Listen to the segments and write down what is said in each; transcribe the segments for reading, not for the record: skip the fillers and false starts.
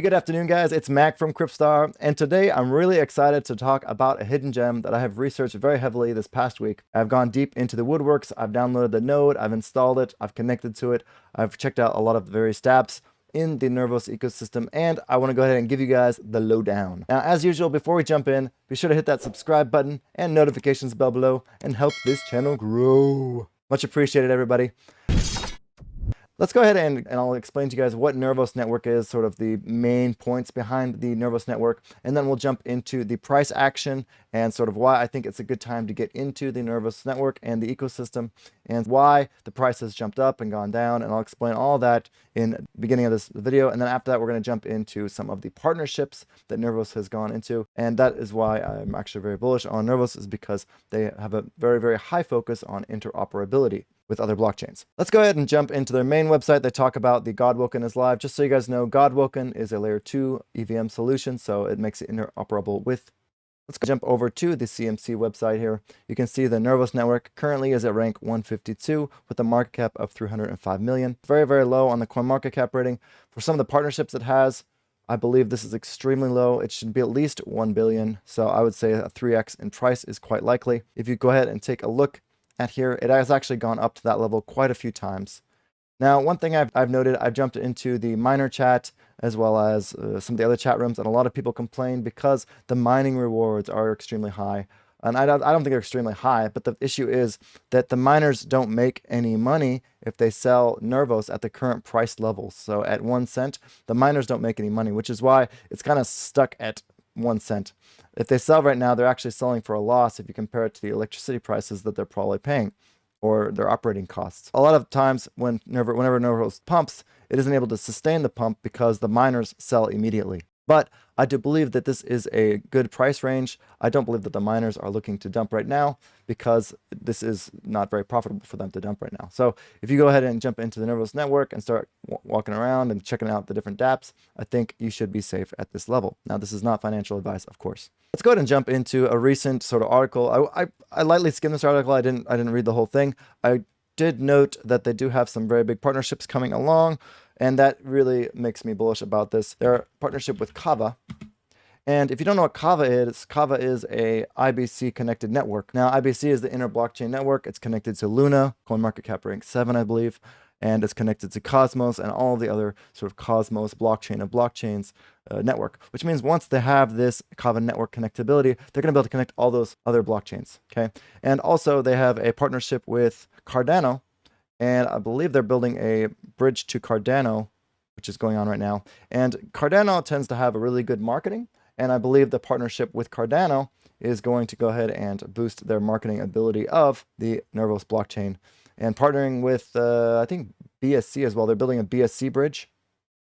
Hey, good afternoon, guys. It's Mac from Cryptstar, and today I'm really excited to talk about a hidden gem that I have researched very heavily this past week. I've gone deep into the woodworks, I've downloaded the node, I've installed it, I've connected to it, I've checked out a lot of the various dApps in the Nervos ecosystem, and I want to go ahead and give you guys the lowdown. Now, as usual, before we jump in, be sure to hit that subscribe button and notifications bell below and help this channel grow. Much appreciated, everybody. Let's go ahead and I'll explain to you guys what Nervos Network is, sort of the main points behind the Nervos Network, and then we'll jump into the price action and sort of why I think it's a good time to get into the Nervos Network and the ecosystem, and why the price has jumped up and gone down, and I'll explain all that in the beginning of this video, and then after that we're going to jump into some of the partnerships that Nervos has gone into, and that is why I'm actually very bullish on Nervos, is because they have a very, very high focus on interoperability with other blockchains. Let's go ahead and jump into their main website. They talk about the Godwoken is live. Just so you guys know, Godwoken is a layer 2 EVM solution, so it makes it interoperable with. Let's jump over to the CMC website here. You can see the Nervos Network currently is at rank 152 with a market cap of 305 million. Very, very low on the CoinMarketCap rating. For some of the partnerships it has, I believe this is extremely low. It should be at least 1 billion. So I would say a 3x in price is quite likely. If you go ahead and take a look at here, it has actually gone up to that level quite a few times. Now, one thing I've noted, I've jumped into the miner chat as well as some of the other chat rooms, and a lot of people complain because the mining rewards are extremely high. And I don't think they're extremely high, but the issue is that the miners don't make any money if they sell Nervos at the current price levels. So at 1 cent, the miners don't make any money, which is why it's kind of stuck at 1 cent. If they sell right now, they're actually selling for a loss if you compare it to the electricity prices that they're probably paying or their operating costs. A lot of times whenever Nervos pumps, it isn't able to sustain the pump because the miners sell immediately. But I do believe that this is a good price range. I don't believe that the miners are looking to dump right now because this is not very profitable for them to dump right now. So if you go ahead and jump into the Nervos Network and start walking around and checking out the different dApps, I think you should be safe at this level. Now, this is not financial advice, of course. Let's go ahead and jump into a recent sort of article. I lightly skimmed this article. I didn't read the whole thing. I did note that they do have some very big partnerships coming along, and that really makes me bullish about this. Their partnership with Kava. And if you don't know what Kava is a IBC connected network. Now, IBC is the inner blockchain network. It's connected to Luna, CoinMarketCap rank 7, I believe. And it's connected to Cosmos and all the other sort of Cosmos blockchain of blockchains network, which means once they have this Kava network connectability, they're going to be able to connect all those other blockchains. Okay. And also they have a partnership with Cardano, and I believe they're building a bridge to Cardano, which is going on right now. And Cardano tends to have a really good marketing, and I believe the partnership with Cardano is going to go ahead and boost their marketing ability of the Nervos blockchain. And partnering with, I think, BSC as well. They're building a BSC bridge.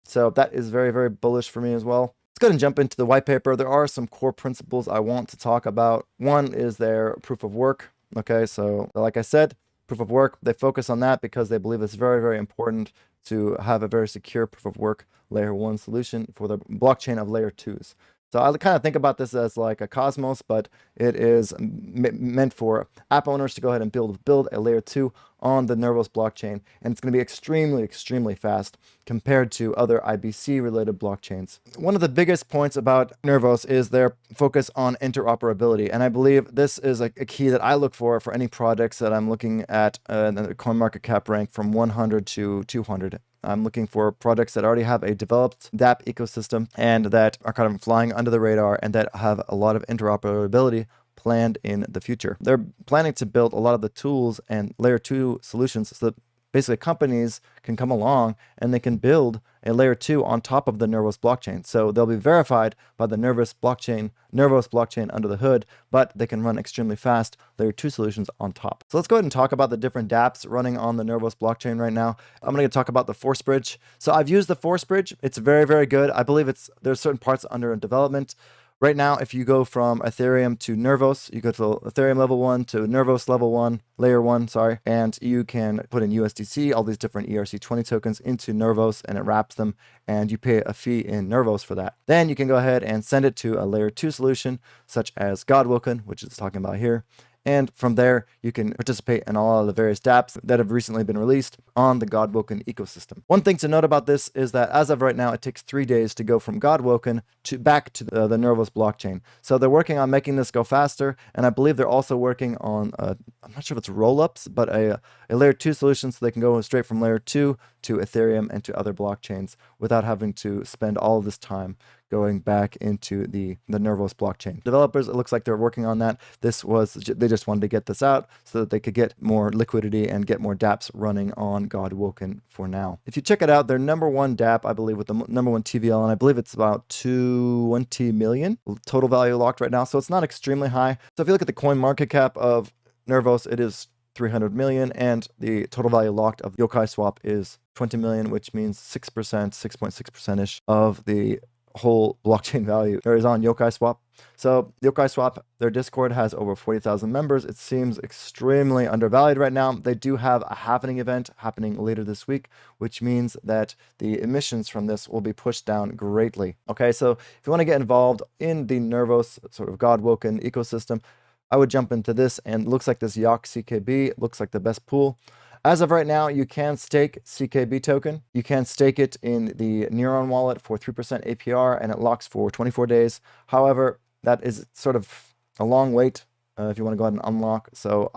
So that is very, very bullish for me as well. Let's go ahead and jump into the white paper. There are some core principles I want to talk about. One is their proof of work. Okay, so like I said, proof of work, they focus on that because they believe it's very, very important to have a very secure proof of work layer 1 solution for the blockchain of layer 2s. So I kind of think about this as like a Cosmos, but it is meant for app owners to go ahead and build a layer 2 on the Nervos blockchain. And it's going to be extremely, extremely fast compared to other IBC related blockchains. One of the biggest points about Nervos is their focus on interoperability. And I believe this is a key that I look for any projects that I'm looking at the CoinMarketCap rank from 100 to 200. I'm looking for projects that already have a developed dApp ecosystem and that are kind of flying under the radar and that have a lot of interoperability planned in the future. They're planning to build a lot of the tools and layer 2 solutions so that basically companies can come along and they can build a layer 2 on top of the Nervos blockchain. So they'll be verified by the Nervos blockchain under the hood, but they can run extremely fast layer 2 solutions on top. So let's go ahead and talk about the different dApps running on the Nervos blockchain right now. I'm going to talk about the Force Bridge. So I've used the Force Bridge. It's very, very good. I believe there's certain parts under development. Right now, if you go from Ethereum to Nervos, you go to Ethereum level 1 to Nervos level 1, layer 1, sorry, and you can put in USDC, all these different ERC20 tokens into Nervos, and it wraps them, and you pay a fee in Nervos for that. Then you can go ahead and send it to a layer 2 solution, such as Godwoken, which is talking about here, And from there, you can participate in all of the various dApps that have recently been released on the Godwoken ecosystem. One thing to note about this is that as of right now, it takes 3 days to go from Godwoken back to the Nervos blockchain. So they're working on making this go faster, and I believe they're also working on, I'm not sure if it's rollups, but a layer 2 solution so they can go straight from layer 2 to Ethereum and to other blockchains without having to spend all of this time going back into the Nervos blockchain. Developers, it looks like they're working on that. They just wanted to get this out so that they could get more liquidity and get more dApps running on Godwoken for now. If you check it out, their number one dApp, I believe, with the number one TVL, and I believe it's about 20 million total value locked right now. So it's not extremely high. So if you look at the CoinMarketCap of Nervos, it is 300 million, and the total value locked of YokaiSwap is 20 million, which means 6%, 6.6%-ish of the whole blockchain value there is on YokaiSwap. So YokaiSwap, their Discord has over 40,000 members. It seems extremely undervalued right now. They do have a halvening event happening later this week, which means that the emissions from this will be pushed down greatly. Okay, so if you want to get involved in the Nervos sort of Godwoken ecosystem, I would jump into this, and it looks like this YokCKB looks like the best pool. As of right now, you can stake CKB token. You can stake it in the Neuron wallet for 3% APR, and it locks for 24 days. However, that is sort of a long wait if you want to go ahead and unlock. So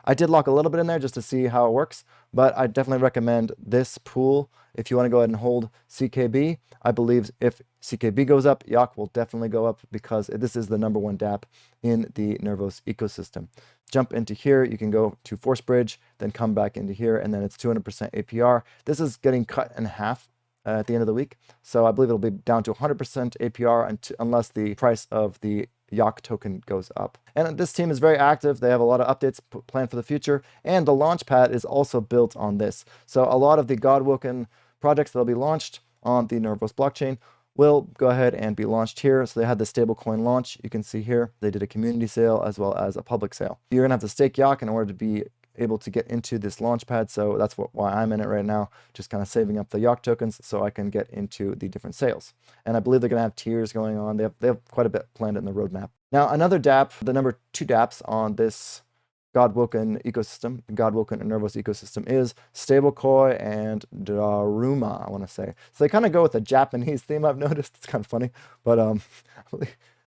I did lock a little bit in there just to see how it works, but I definitely recommend this pool if you want to go ahead and hold CKB. I believe if CKB goes up, Yok will definitely go up because this is the number one dApp in the Nervos ecosystem. Jump into here, you can go to Force Bridge, then come back into here, and then it's 200% APR. This is getting cut in half at the end of the week, so I believe it'll be down to 100% APR unless the price of the Yok token goes up. And this team is very active. They have a lot of updates planned for the future, and the launchpad is also built on this. So a lot of the Godwoken projects that will be launched on the Nervos blockchain will go ahead and be launched here. So they had the stablecoin launch. You can see here they did a community sale as well as a public sale. You're gonna have to stake Yok in order to be able to get into this launchpad. So that's why I'm in it right now, just kind of saving up the Yok tokens so I can get into the different sales. And I believe they're gonna have tiers going on. They have quite a bit planned in the roadmap. Now another dApp, the number 2 dApps on this Godwoken ecosystem, Godwoken and Nervos ecosystem is stablecoin and Daruma, I want to say. So they kind of go with a Japanese theme, I've noticed. It's kind of funny, but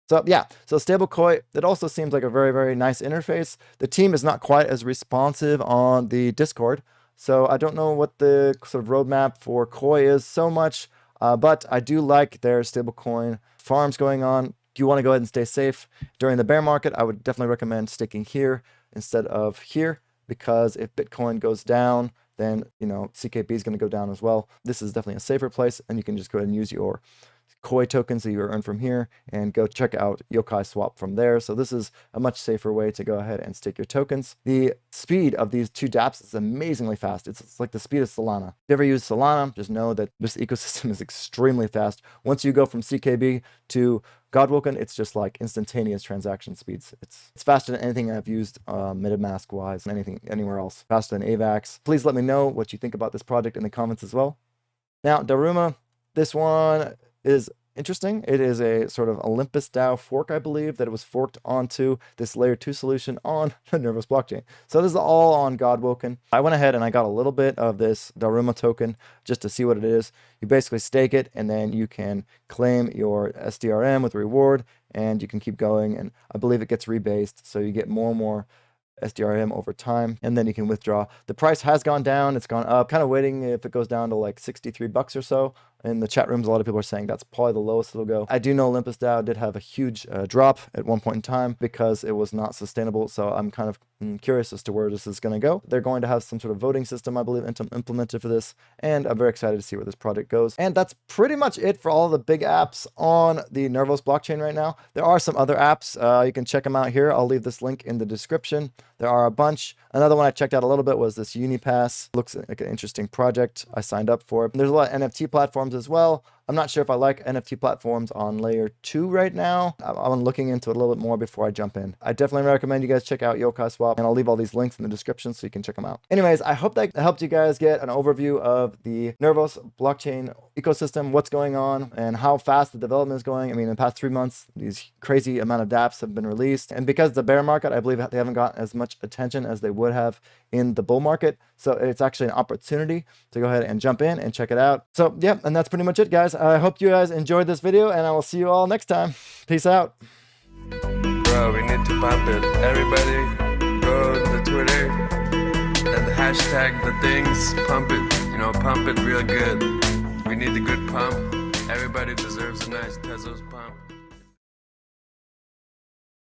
so yeah, so stablecoin, it also seems like a very, very nice interface. The team is not quite as responsive on the Discord, so I don't know what the sort of roadmap for Koi is so much, but I do like their stablecoin farms going on. If you want to go ahead and stay safe during the bear market, I would definitely recommend staking here instead of here, because if Bitcoin goes down, then CKB is going to go down as well. This is definitely a safer place, and you can just go ahead and use your Koi tokens that you earn from here and go check out YokaiSwap from there. So this is a much safer way to go ahead and stake your tokens. The speed of these 2 dApps is amazingly fast. It's like the speed of Solana. If you ever use Solana, just know that this ecosystem is extremely fast. Once you go from CKB to Godwoken, it's just like instantaneous transaction speeds. It's faster than anything I've used MetaMask wise, anything anywhere else. Faster than AVAX. Please let me know what you think about this project in the comments as well. Now, Daruma, this one is interesting. It is a sort of Olympus DAO fork, I believe, that it was forked onto this layer 2 solution on the Nervos blockchain. So this is all on Godwoken. I went ahead and I got a little bit of this Daruma token just to see what it is. You basically stake it, and then you can claim your SDRM with reward, and you can keep going. And I believe it gets rebased, so you get more and more SDRM over time, and then you can withdraw. The price has gone down, it's gone up. Kind of waiting if it goes down to like 63 bucks or so. In the chat rooms, a lot of people are saying that's probably the lowest it'll go. I do know Olympus DAO did have a huge drop at one point in time because it was not sustainable. So I'm kind of curious as to where this is going to go. They're going to have some sort of voting system, I believe, implemented for this. And I'm very excited to see where this project goes. And that's pretty much it for all the big apps on the Nervos blockchain right now. There are some other apps. You can check them out here. I'll leave this link in the description. There are a bunch. Another one I checked out a little bit was this Unipass. Looks like an interesting project. I signed up for it. There's a lot of NFT platforms as well. I'm not sure if I like NFT platforms on layer 2 right now. I'm looking into it a little bit more before I jump in. I definitely recommend you guys check out YokaiSwap, and I'll leave all these links in the description so you can check them out. Anyways, I hope that helped you guys get an overview of the Nervos blockchain ecosystem, what's going on, and how fast the development is going. I mean, in the past 3 months, these crazy amount of Dapps have been released. And because the bear market, I believe they haven't gotten as much attention as they would have in the bull market. So it's actually an opportunity to go ahead and jump in and check it out. So yeah, and that's pretty much it, guys. I hope you guys enjoyed this video, and I will see you all next time. Peace out. Bro, we need to pump it. Everybody go to Twitter and hashtag the things, pump it. You know, pump it real good. We need a good pump. Everybody deserves a nice Tezos pump.